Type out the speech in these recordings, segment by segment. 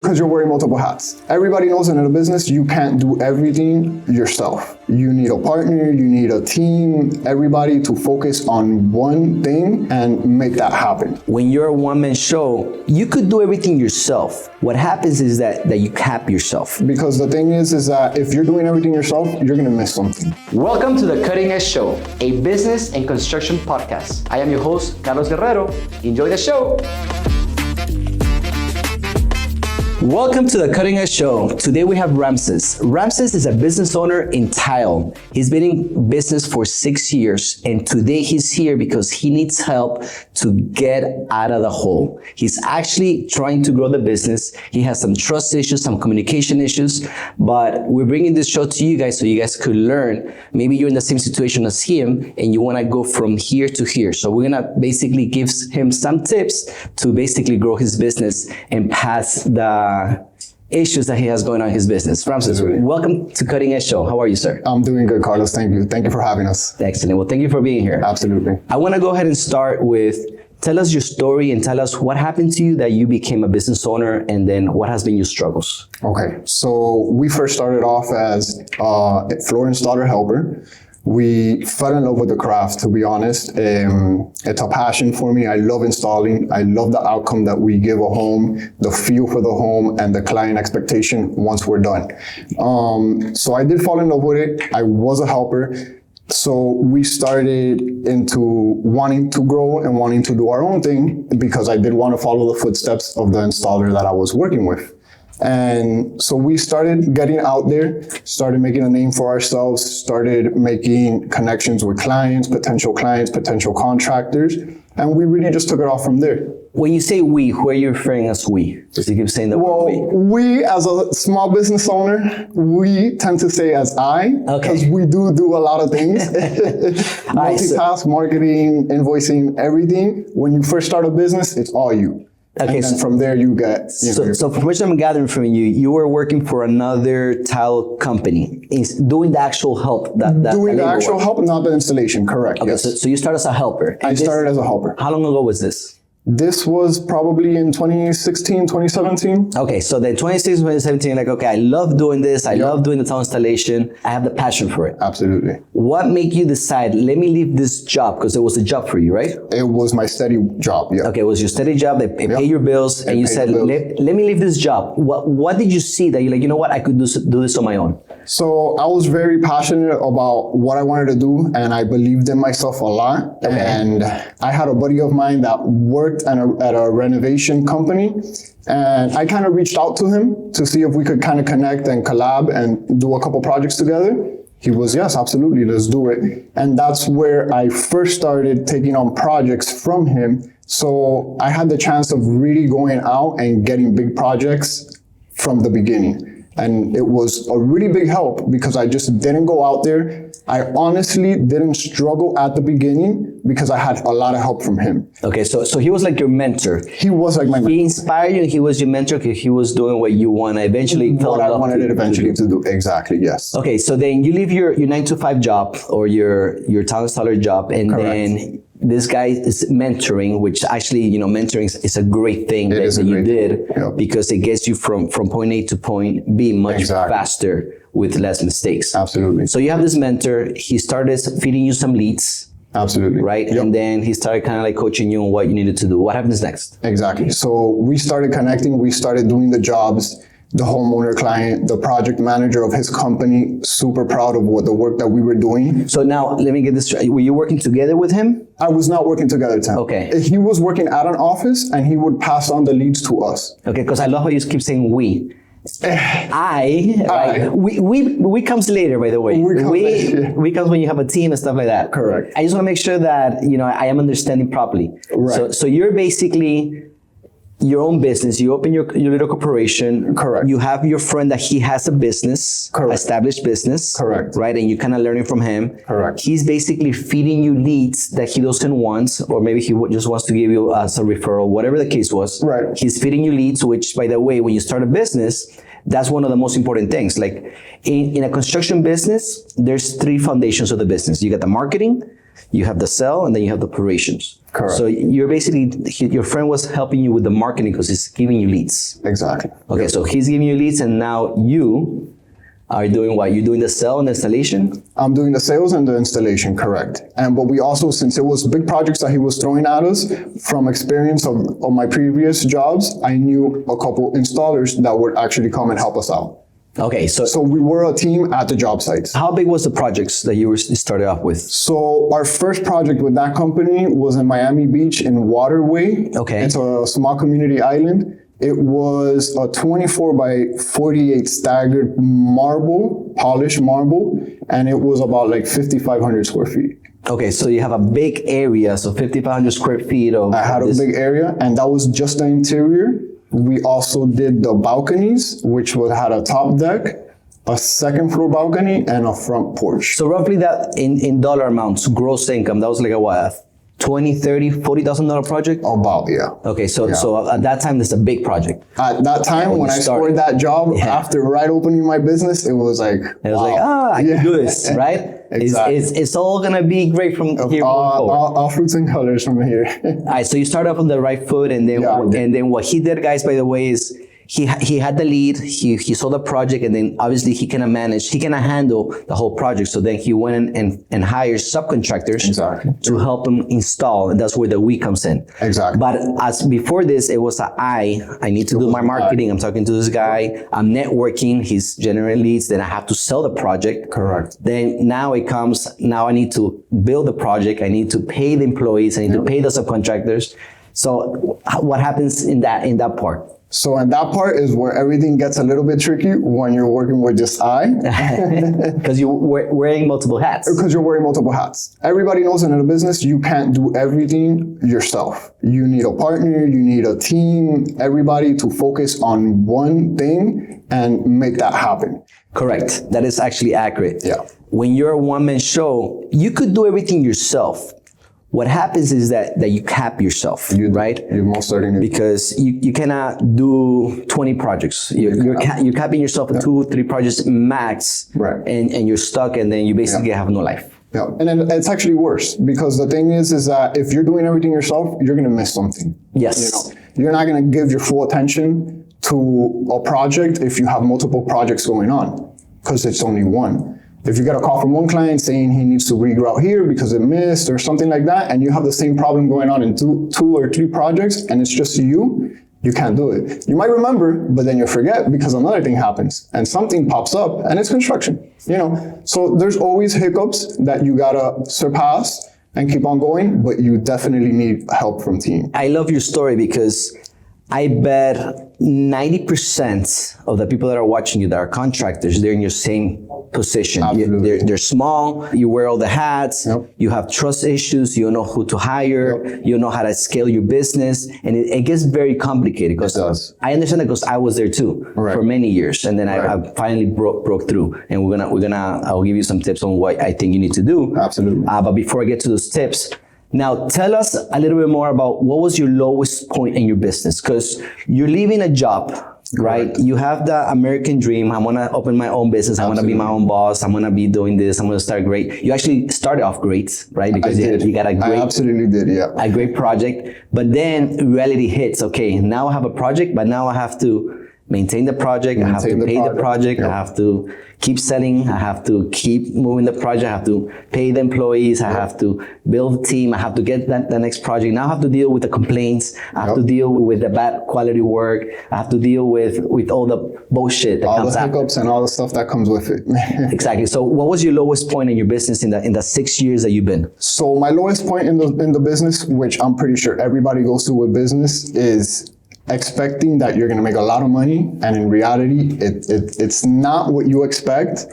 because you're wearing multiple hats. Everybody knows that in a business, you can't do everything yourself. You need a partner, you need a team, everybody to focus on one thing and make that happen. When you're a one-man show, you could do everything yourself. What happens is that you cap yourself. Because the thing is that if you're doing everything yourself, you're gonna miss something. Welcome to The Cutting Edge Show, a business and construction podcast. I am your host, Carlos Guerrero. Enjoy the show. Welcome to The Cutting Edge Show. Today we have Ramses. Ramses is a business owner in tile. He's been in business for 6 years, and today he's here because he needs help to get out of the hole. He's actually trying to grow the business. He has some trust issues, some communication issues, but we're bringing this show to you guys so you guys could learn. Maybe you're in the same situation as him and you want to go from here to here. So we're going to basically give him some tips to basically grow his business and pass the issues that he has going on in his business. Ramses, welcome to Cutting Edge Show. How are you, sir? I'm doing good, Carlos. Thank you. Thank you for having us. Excellent. Well, thank you for being here. Absolutely. I want to go ahead and start with, tell us your story and tell us what happened to you that you became a business owner, and then what has been your struggles. Okay. So we first started off as a floor installer helper. We fell in love with the craft, to be honest. It's a passion for me. I love installing. I love the outcome that we give a home, the feel for the home, and the client expectation once we're done. So I did fall in love with it. I was a helper. So we started into wanting to grow and wanting to do our own thing because I did want to follow the footsteps of the installer that I was working with. And so we started getting out there, started making a name for ourselves, started making connections with clients, potential contractors, and we really just took it off from there. When you say we, who are you referring as we? Because you keep saying the word we. We as a small business owner, we tend to say as I, because we do a lot of things. Multitask, marketing, invoicing, everything. When you first start a business, it's all you. Okay, and then from there you get. So from which I'm gathering from you, you were working for another tile company, doing the actual help. Doing the actual help, not the installation. Correct. Okay, yes. So you started as a helper. I started as a helper. How long ago was this? This was probably in 2016, 2017. Okay, so then 2016, 2017, like, okay, I love doing this. I love doing the tile installation. I have the passion for it. Absolutely. What made you decide, let me leave this job? Because it was a job for you, right? It was my steady job, yeah. Okay, it was your steady job. They pay your bills. And you said, let me leave this job. What did you see that you're like, you know what, I could do this on my own? So I was very passionate about what I wanted to do, and I believed in myself a lot. Okay. And I had a buddy of mine that worked at a renovation company, and I kind of reached out to him to see if we could kind of connect and collab and do a couple projects together. He was, yes, absolutely, let's do it. And that's where I first started taking on projects from him. So I had the chance of really going out and getting big projects from the beginning. And it was a really big help because I just didn't go out there. I honestly didn't struggle at the beginning because I had a lot of help from him. Okay, so he was like your mentor. He was like my mentor. He inspired you, he was your mentor because he was doing what you want. Eventually what I wanted it eventually to do. Exactly, yes. Okay, so then you leave your 9-to-5 job or your tile installer job, and Correct. Then this guy is mentoring, which actually, mentoring is a great thing that you did because it gets you from point A to point B much faster with less mistakes. Absolutely. So you have this mentor, he started feeding you some leads. Absolutely. Right? Yep. And then he started kind of like coaching you on what you needed to do. What happens next? Exactly. So we started connecting, we started doing the jobs. The homeowner client, the project manager of his company, super proud of the work that we were doing. So now, let me get this straight. Were you working together with him? I was not working together with him. Okay. He was working at an office and he would pass on the leads to us. Okay, because I love how you keep saying we. We comes later, by the way. We comes when you have a team and stuff like that. Correct. I just want to make sure that, I am understanding properly. Right. So you're basically your own business, you open your little corporation. Correct. You have your friend that he has a business, Correct. Established business. Correct. Right, and you kind of learning from him. Correct. He's basically feeding you leads that he doesn't want, or maybe he just wants to give you as a referral, whatever the case was. Right. He's feeding you leads, which, by the way, when you start a business, that's one of the most important things. Like in a construction business, there's 3 foundations of the business. You got the marketing, You have the sell, and then you have the operations. Correct. So you're basically, your friend was helping you with the marketing because he's giving you leads. Exactly. Okay, so he's giving you leads, and now you are doing what? You're doing the sell and the installation? I'm doing the sales and the installation, correct. But we also, since it was big projects that he was throwing at us, from experience of my previous jobs, I knew a couple installers that would actually come and help us out. Okay, So we were a team at the job sites. how big was the projects that you started off with? So our first project with that company was in Miami Beach in Waterway. Okay. It's a small community island. It was a 24 by 48 staggered marble, polished marble, and it was about like 5,500 square feet. Okay, so you have a big area, so 5,500 square feet of I had a this. big area, and that was just the interior. We also did the balconies, which had a top deck, a second floor balcony, and a front porch. So roughly that in dollar amounts, gross income, that was like a what? $20,000, $30,000, $40,000 project? About, yeah. Okay, so at that time, this is a big project. At that time, when I started. scored that job, Yeah. after right opening my business, it was like, It was wow. like, I Yeah. can do this, right? Exactly. It's all gonna be great from here going forward. All fruits and colors from here. All right, so you start off on the right foot, and then Yeah. and then what he did, guys, by the way, is he had the lead. He saw the project, and then obviously he cannot handle the whole project. So then he went and hired subcontractors Exactly. to help him install, and that's where the we comes in. Exactly. But as before this, it was I need to do my marketing. I'm talking to this guy. I'm networking. He's generating leads. Then I have to sell the project. Correct. Then now it comes, now I need to build the project. I need to pay the employees. I need to pay the subcontractors. So what happens in that part? So and that part is where everything gets a little bit tricky when you're working with just Because you're wearing multiple hats. because you're wearing multiple hats. Everybody knows in a business, you can't do everything yourself. You need a partner, you need a team, everybody to focus on one thing and make that happen. Correct. That is actually accurate. Yeah. When you're a one-man show, you could do everything yourself. What happens is that you cap yourself, right? You most certainly Because you cannot do 20 projects. You're capping yourself at 2-3 projects max, Right. and you're stuck, and then you basically have no life. Yeah, and then it's actually worse because the thing is that if you're doing everything yourself, you're gonna miss something. Yes. You know, you're not gonna give your full attention to a project if you have multiple projects going on, because it's only one. If you get a call from one client saying he needs to regrout here because it missed or something like that, and you have the same problem going on in two or three projects, and it's just you can't do it. You might remember, but then you forget because another thing happens and something pops up, and it's construction, you know? So there's always hiccups that you gotta surpass and keep on going, but you definitely need help from team. I love your story because I bet 90% of the people that are watching you that are contractors, they're in your same position. Absolutely. They're small, you wear all the hats, Yep. you have trust issues, you don't know who to hire, you don't know how to scale your business, and it gets very complicated. Because It does. I understand that because I was there too Right. for many years, and then Right. I finally broke through. And I'll give you some tips on what I think you need to do. Absolutely. But before I get to those tips, now tell us a little bit more about what was your lowest point in your business, because you're leaving a job, right? You have the American dream. I want to open my own business. I want to be my own boss. I'm going to be doing this. I'm going to start great. You actually started off great, right? Because you got a I great, absolutely did, yeah. a great project. But then reality hits. Okay, now I have a project, but now I have to maintain the project. I have to Maintain the pay the project. project. Yep. I have to keep selling. I have to keep moving the project. I have to pay the employees. I have to build a team. I have to get the next project. Now I have to deal with the complaints. I have to deal with the bad quality work. I have to deal with all the bullshit that All comes the after. hiccups and all the stuff that comes with it. Exactly. So what was your lowest point in your business in the 6 years that you've been? So my lowest point in the business, which I'm pretty sure everybody goes through with business, is expecting that you're going to make a lot of money, and in reality, it's not what you expect.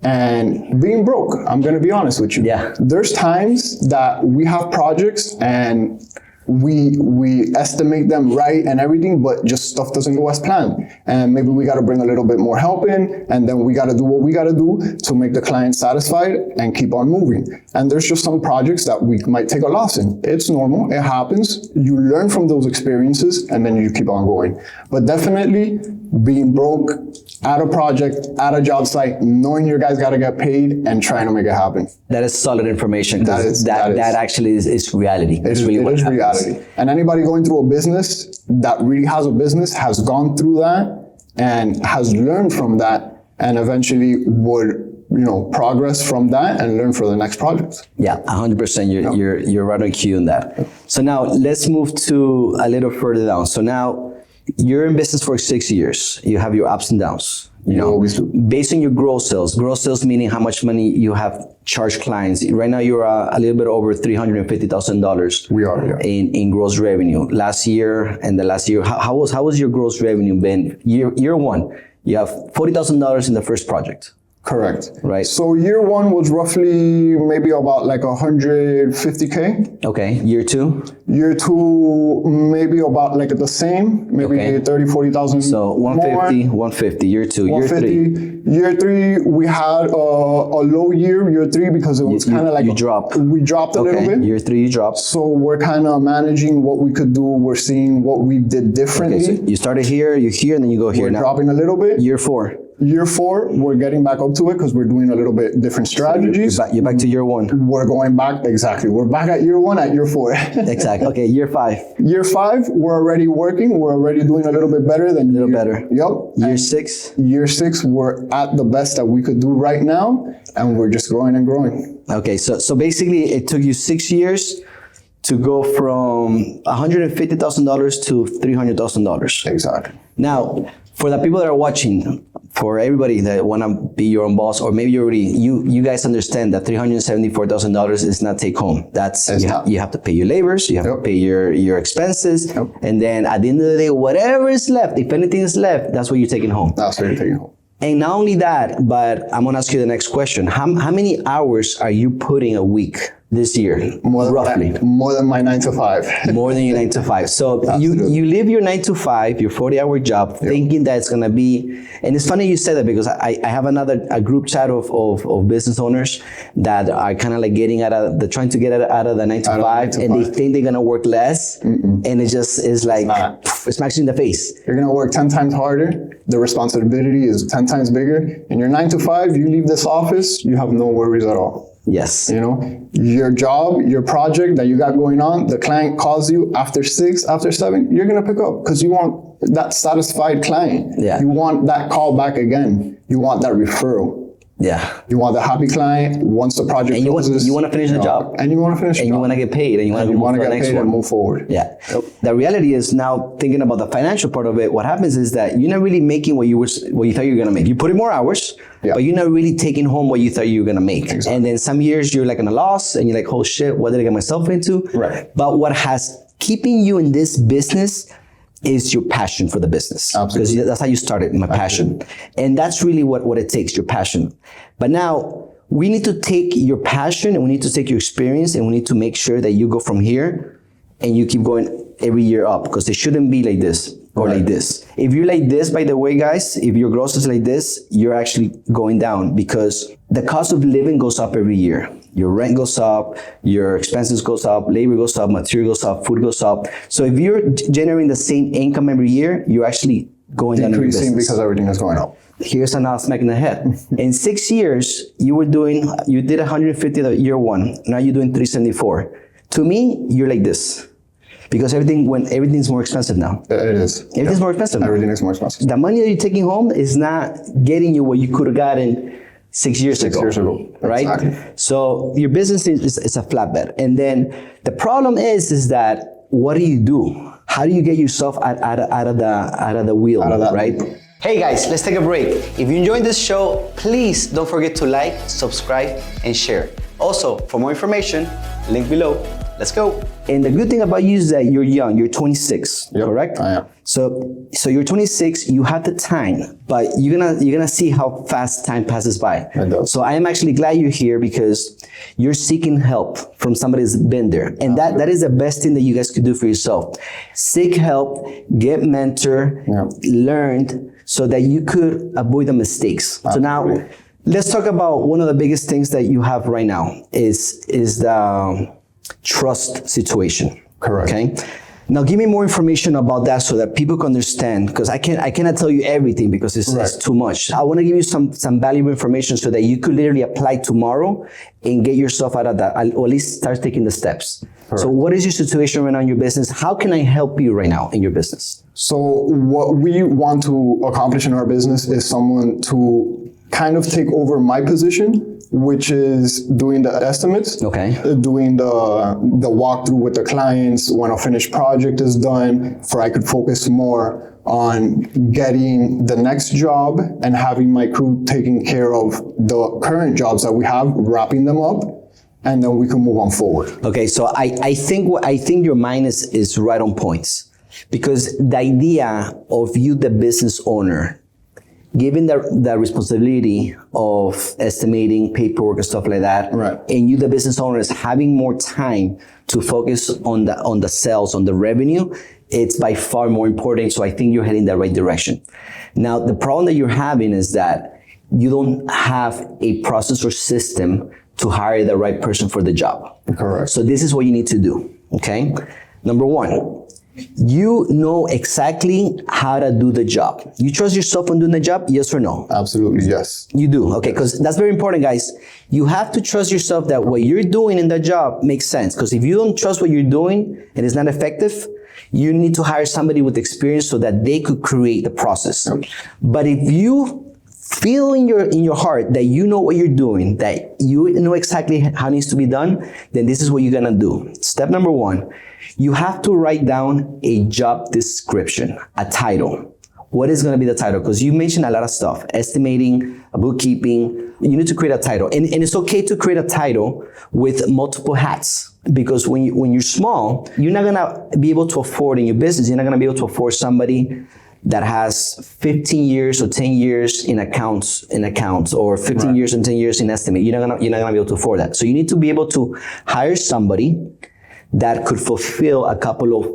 And being broke, I'm going to be honest with you. Yeah. There's times that we have projects and we estimate them right and everything, but just stuff doesn't go as planned. And maybe we got to bring a little bit more help in, and then we got to do what we got to do to make the client satisfied and keep on moving. And there's just some projects that we might take a loss in. It's normal. It happens. You learn from those experiences, and then you keep on going. But definitely being broke at a project, at a job site, knowing your guys got to get paid and trying to make it happen. That is solid information. That actually is reality. It is reality. And anybody going through a business that really has a business has gone through that and has learned from that, and eventually would, progress from that and learn for the next project. Yeah, 100%. You're right on cue on that. So now let's move to a little further down. So now you're in business for 6 years. You have your ups and downs. Based on your gross sales meaning how much money you have charged clients. Right now you're a little bit over $350,000. We are, yeah. In gross revenue. Last year, how was your gross revenue been? Year one, you have $40,000 in the first project. Correct. Right. So year one was roughly maybe about like 150K. Okay. Year two? Year two, maybe about like the same, maybe 30, 40,000. So 150, year two. 150. Year three, we had a low year three, because it was kind of like we dropped a little bit. Year three, you dropped. So we're kind of managing what we could do. We're seeing what we did differently. Okay, so you started here, you're here, and then you go here. We're dropping a little bit. Year four. Year four, we're getting back up to it because we're doing a little bit different strategies. You're back to year one. We're going back, exactly. We're back at year one, at year four. Exactly. Okay, year five. Year five, we're already working. We're already doing a little bit better than better. Yep. Year six. Year six, we're at the best that we could do right now, and we're just growing and growing. Okay, so basically it took you 6 years to go from $150,000 to $300,000. Exactly. Now, for the people that are watching, for everybody that want to be your own boss, or maybe you guys understand that $374,000 is not take home. That's you have to pay your labors, you have to pay your expenses, and then at the end of the day, whatever is left, if anything is left, that's what you're taking home. That's what you're taking home. And not only that, but I'm gonna ask you the next question. How many hours are you putting a week this year, roughly? More than my 9 to 5. More than your 9 to 5. So you live your 9 to 5, your 40-hour job, thinking that it's gonna be. And it's funny you said that, because I have a group chat of business owners that are kind of like they're trying to get out of the 9 to 5, and they think they're gonna work less, and it just is like it smacks you in the face. You're gonna work 10 times harder. The responsibility is 10 times bigger. In your 9 to 5, you leave this office, you have no worries at all. Yes. Your job, your project that you got going on, the client calls you after 6, after 7, you're going to pick up, because you want that satisfied client. Yeah. You want that call back again. You want that referral. Yeah. You want the happy client once the project closes. You want to finish the job. And you want to finish the job. And you want to get paid, and you want to get paid and move forward. Yeah. The reality is, now thinking about the financial part of it, what happens is that you're not really making what you thought you were going to make. You put in more hours, but you're not really taking home what you thought you were going to make. Exactly. And then some years you're like in a loss, and you're like, oh shit, what did I get myself into? Right. But what has keeping you in this business is your passion for the business. Absolutely. Because that's how you started, my passion. And that's really what it takes, your passion. But now we need to take your passion, and we need to take your experience, and we need to make sure that you go from here and you keep going every year up, because they shouldn't be like this or like this. If you're like this, by the way, guys, if your gross is like this, you're actually going down, because the cost of living goes up every year. Your rent goes up, your expenses goes up, labor goes up, material goes up, food goes up. So if you're generating the same income every year, you're actually going down in your business. Because everything is going up. Here's another smack in the head. In 6 years, you did 150 year one. Now you're doing 374. To me, you're like this. Because everything's more expensive now. It is. Everything's more expensive now. Everything is more expensive. The money that you're taking home is not getting you what you could have gotten 6 years ago. 6 years ago. Right? Exactly. So your business is a flatbed. And then the problem is that what do? How do you get yourself out of the wheel, right? Hey guys, let's take a break. If you enjoyed this show, please don't forget to like, subscribe, and share. Also, for more information, link below. Let's go. And the good thing about you is that you're young. You're 26, Yep, correct? I am. So you're 26. You have the time, but you're gonna see how fast time passes by. It does. So I am actually glad you're here because you're seeking help from somebody who's been there, and that is the best thing that you guys could do for yourself. Seek help, get mentor, learned, so that you could avoid the mistakes. So now, let's talk about one of the biggest things that you have right now is the trust situation. Correct. Okay. Now, give me more information about that so that people can understand, because I cannot tell you everything because it's too much. I want to give you some valuable information so that you could literally apply tomorrow and get yourself out of that, or at least start taking the steps. Correct. So what is your situation right now in your business? How can I help you right now in your business? So what we want to accomplish in our business is someone to kind of take over my position, which is doing the estimates, doing the walkthrough with the clients when a finished project is done, for I could focus more on getting the next job and having my crew taking care of the current jobs that we have, wrapping them up, and then we can move on forward. Okay, so I think your mind is right on points, because the idea of you, the business owner, given the responsibility of estimating paperwork and stuff like that, and you, the business owner, is having more time to focus on the sales, on the revenue, it's by far more important. So I think you're heading the right direction. Now, the problem that you're having is that you don't have a process or system to hire the right person for the job. Correct. So this is what you need to do, okay? Number one, you know exactly how to do the job. You trust yourself on doing the job, yes or no? Absolutely, yes. You do, okay, because that's very important, guys. You have to trust yourself that what you're doing in the job makes sense, because if you don't trust what you're doing and it's not effective, you need to hire somebody with experience so that they could create the process. But if you feel in your heart that you know what you're doing, that you know exactly how it needs to be done, then this is what you're gonna do. Step number one, you have to write down a job description, a title. What is gonna be the title? Because you mentioned a lot of stuff, estimating, bookkeeping. You need to create a title. And it's okay to create a title with multiple hats, because when you're small, you're not gonna be able to afford in your business, you're not gonna be able to afford somebody that has 15 years or 10 years in accounts, or 15 years and 10 years in estimate. You're not gonna be able to afford that. So you need to be able to hire somebody that could fulfill a couple of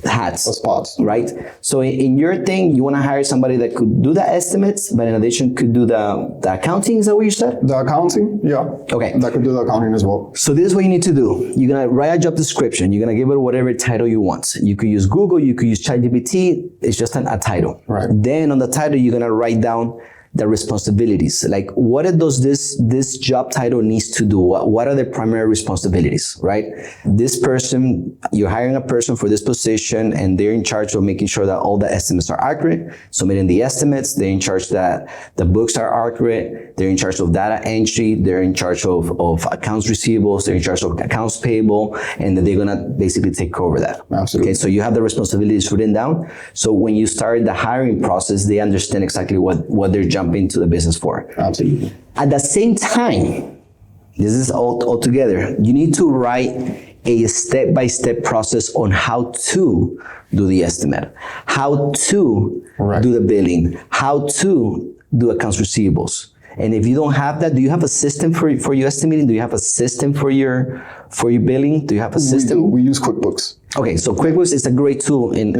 hats, spots, right? So in your thing, you want to hire somebody that could do the estimates, but in addition could do the accounting. Is that what you said? The accounting, yeah. Okay. That could do the accounting as well. So this is what you need to do. You're gonna write a job description. You're gonna give it whatever title you want. You could use Google. You could use ChatGPT. It's just a title. Right. Then on the title, you're gonna write down the responsibilities. Like, what does this job title needs to do? What are the primary responsibilities, right? This person, you're hiring a person for this position, and they're in charge of making sure that all the estimates are accurate, submitting the estimates. They're in charge that the books are accurate. They're in charge of data entry. They're in charge of accounts receivables. They're in charge of accounts payable, and then they're gonna basically take over that. Absolutely. Okay, so you have the responsibilities written down. So when you start the hiring process, they understand exactly what they're jumping into the business for. Absolutely. At the same time, this is all together, you need to write a step-by-step process on how to do the estimate, how to do the billing, how to do accounts receivables. And if you don't have that, do you have a system for your estimating? Do you have a system for your billing? Do you have a system? We use QuickBooks. Okay, so QuickBooks is a great tool, and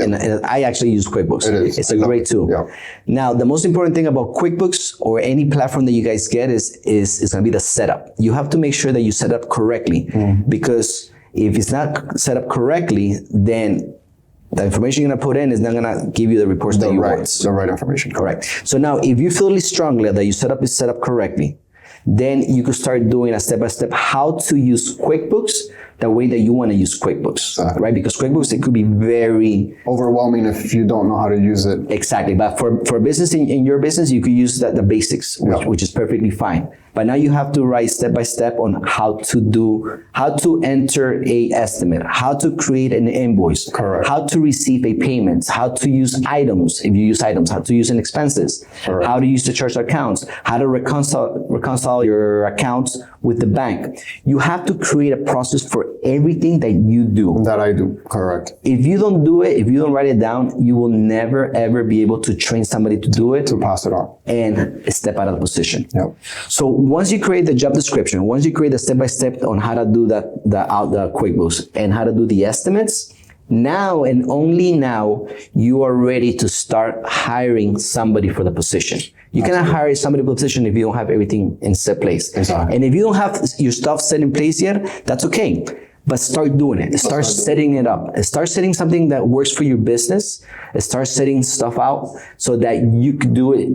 I actually use QuickBooks. It is. It's a great tool. Yeah. Now, the most important thing about QuickBooks or any platform that you guys get is going to be the setup. You have to make sure that you set up correctly, because if it's not set up correctly, then the information you're gonna put in is not gonna give you the reports that you want. The right information. Correct. So now, if you feel really strongly that your setup is set up correctly, then you could start doing a step-by-step how to use QuickBooks the way that you want to use QuickBooks, right? Because QuickBooks, it could be very overwhelming if you don't know how to use it. Exactly, but for business, in your business, you could use the basics, which is perfectly fine. But now you have to write step-by-step on how to enter a estimate, how to create an invoice, Correct. how to receive a payment, how to use items, if you use items, how to use an expenses, Correct. how to use the charge accounts, how to reconcile your accounts with the bank. You have to create a process for everything that you do. That I do, correct. If you don't do it, if you don't write it down, you will never ever be able to train somebody to do it, To pass it on. and step out of the position. Yep. So once you create the job description, once you create the step-by-step on how to do the QuickBooks and how to do the estimates, now and only now you are ready to start hiring somebody for the position. You cannot hire somebody for the position if you don't have everything in set place. Exactly. And if you don't have your stuff set in place yet, that's okay. But start doing it. Start setting it up. Start setting something that works for your business. Start setting stuff out so that you can do it,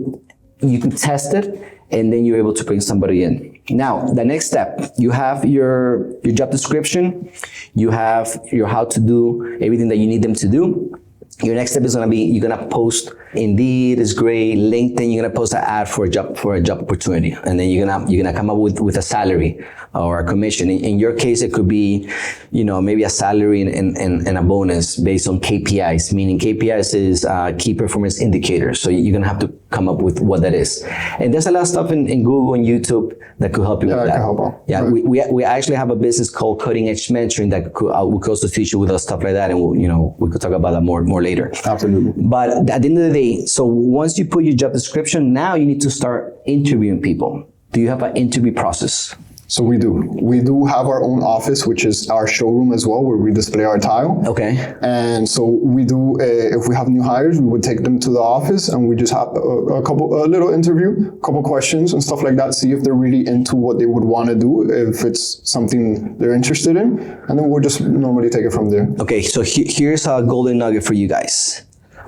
you can test it, and then you're able to bring somebody in. Now, the next step, you have your job description, you have your how to do everything that you need them to do. Your next step is gonna be, you're gonna post Indeed is great, LinkedIn, you're gonna post an ad for a job opportunity. And then you're gonna come up with a salary or a commission. In your case, it could be, maybe a salary and a bonus based on KPIs, meaning KPIs is key performance indicators. So you're gonna have to come up with what that is. And there's a lot of stuff in Google and YouTube that could help you with that. Can help out. Yeah, Right. we actually have a business called Cutting Edge Mentoring that we could also teach you with us stuff like that, and we could talk about that more later. Absolutely. But at the end of the day, so once you put your job description, now you need to start interviewing people. Do you have an interview process? So we do. We do have our own office, which is our showroom as well, where we display our tile. Okay. And so we do, if we have new hires, we would take them to the office and we just have a little interview, a couple questions and stuff like that, see if they're really into what they would want to do, if it's something they're interested in. And then we'll just normally take it from there. Okay, so here's a golden nugget for you guys.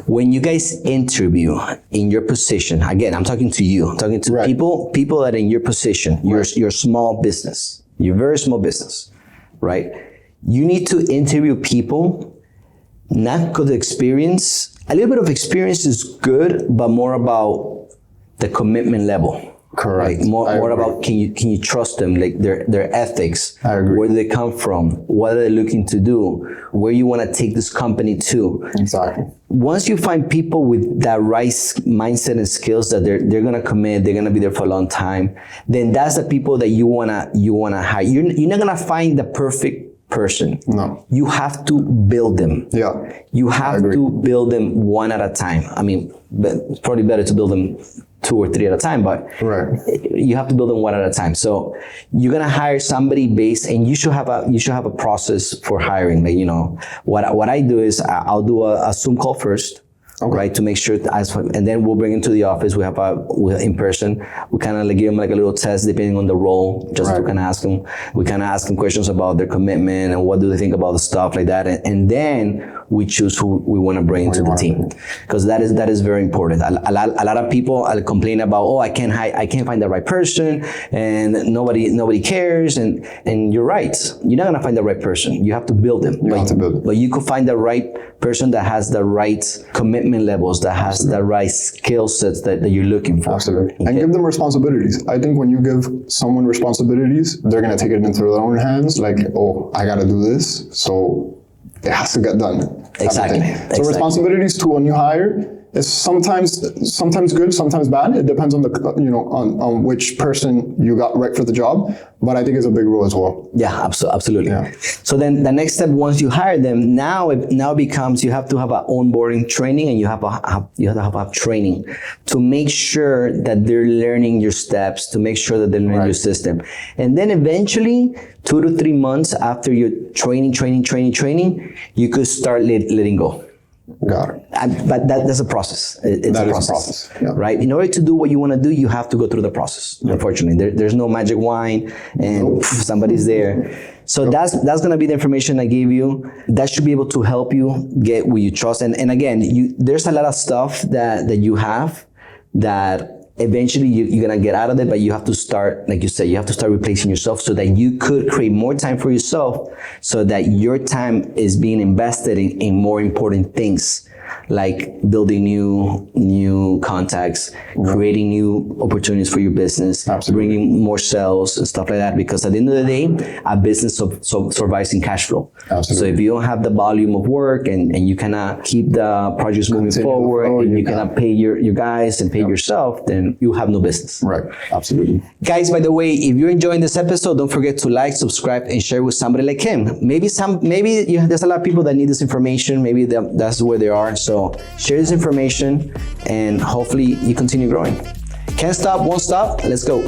When you guys interview in your position, again, I'm talking to you, I'm talking to Right. people that are in your position, your small business, your very small business, right? You need to interview people, not because of experience. A little bit of experience is good, but more about the commitment level. Correct. Right? More agree. about can you trust them, like their ethics, I agree. where do they come from, what are they looking to do, where you want to take this company to. Exactly. Once you find people with that right mindset and skills that they're gonna commit, they're gonna be there for a long time, then that's the people that you wanna hire. You're not gonna find the perfect person. No. You have to build them. Yeah. You have to build them one at a time. I mean, but it's probably better to build them 2 or 3 at a time, but Right. you have to build them one at a time. So you're gonna hire somebody based, and you should have a process for hiring. Like, what I do is I'll do a Zoom call first. Okay. Right, to make sure, and then we'll bring him to the office. We have in person. We kind of give him like a little test depending on the role, just to Right. kind of ask them. We kind of ask them questions about their commitment and what do they think about the stuff like that, and then we choose who we want to bring into the team, because that is very important. A lot of people complain about, I can't find the right person, and nobody cares, and you're right. You're not gonna find the right person. You have to build them. You have to build them. But you could find the right person that has the right commitment levels, that has the right skill sets that you're looking for. Absolutely. Okay. And give them responsibilities. I think when you give someone responsibilities, they're going to take it into their own hands. Like, I got to do this. So it has to get done. Exactly. Everything. So responsibilities to a new hire is sometimes good, sometimes bad. It depends on on which person you got right for the job. But I think it's a big role as well. Yeah, absolutely. Yeah. So then the next step, once you hire them, now it becomes you have to have an onboarding training, and you have to have training to make sure that they're learning your steps, to make sure that they're learning your system. And then eventually, 2 to 3 months after your training, you could start letting go. Got it. But that's a process. It's That a is a process, process, yeah. right? In order to do what you want to do, you have to go through the process. Unfortunately, there's no magic wine and somebody's there. So that's gonna be the information I gave you. That should be able to help you get what you trust. And again, there's a lot of stuff that you have that eventually you're gonna get out of it, but you have to start, like you said, you have to start replacing yourself so that you could create more time for yourself, so that your time is being invested in more important things like building new contacts, creating new opportunities for your business, bringing more sales and stuff like that. Because at the end of the day, a business survives in cash flow. So if you don't have the volume of work and you cannot keep the projects moving forward, and you cannot pay your guys and pay yourself, then you have no business. Right. Absolutely. Guys, by the way, if you're enjoying this episode, don't forget to like, subscribe, and share with somebody like him. Maybe there's a lot of people that need this information. Maybe that's where they are. So share this information, and hopefully you continue growing. Can't stop, won't stop. Let's go.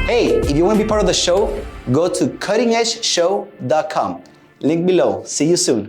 Hey, if you want to be part of the show, go to cuttingedgeshow.com. Link below. See you soon.